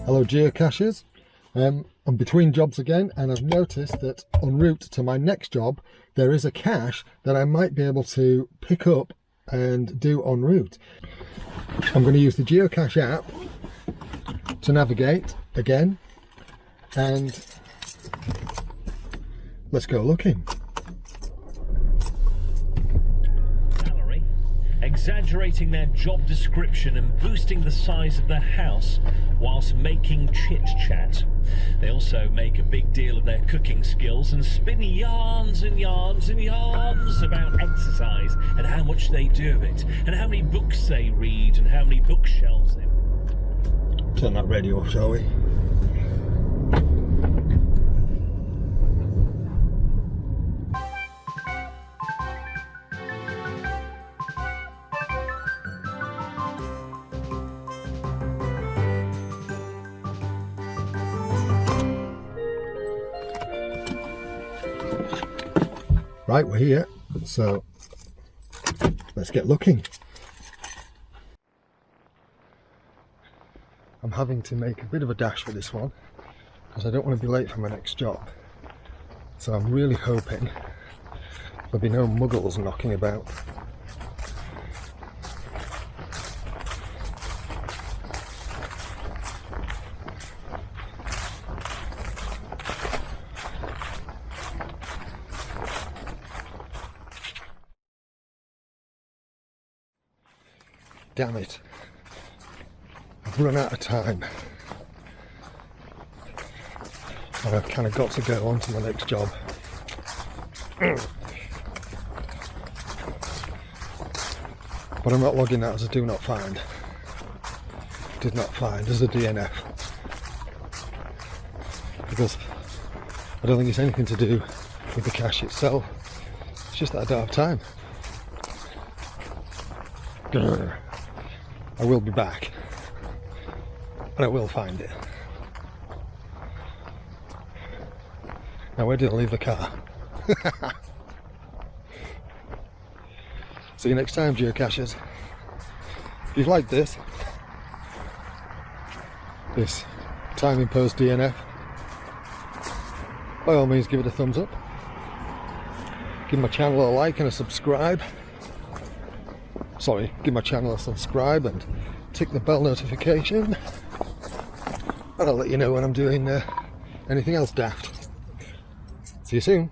Hello geocachers, I'm between jobs again, and I've noticed that en route to my next job there is a cache that I might be able to pick up and do en route. I'm going to use the Geocache app to navigate again, and let's go looking. Exaggerating their job description and boosting the size of their house whilst making chit-chat. They also make a big deal of their cooking skills and spin yarns and yarns and yarns about exercise and how much they do of it and how many books they read and how many bookshelves they... Turn that radio off, shall we? Right, we're here, so let's get looking. I'm having to make a bit of a dash for this one because I don't want to be late for my next job. So I'm really hoping there'll be no muggles knocking about. Damn it, I've run out of time and I've kind of got to go on to my next job. But I'm not logging that as a do not find. Did not find as a DNF, because I don't think it's anything to do with the cache itself. It's just that I don't have time. I will be back and I will find it. Now, where did I leave the car? See you next time, geocachers. If you've liked this time imposed DNF, by all means give it a thumbs up, give my channel a like and a subscribe. Give my channel a subscribe and tick the bell notification, and I'll let you know when I'm doing anything else daft. See you soon.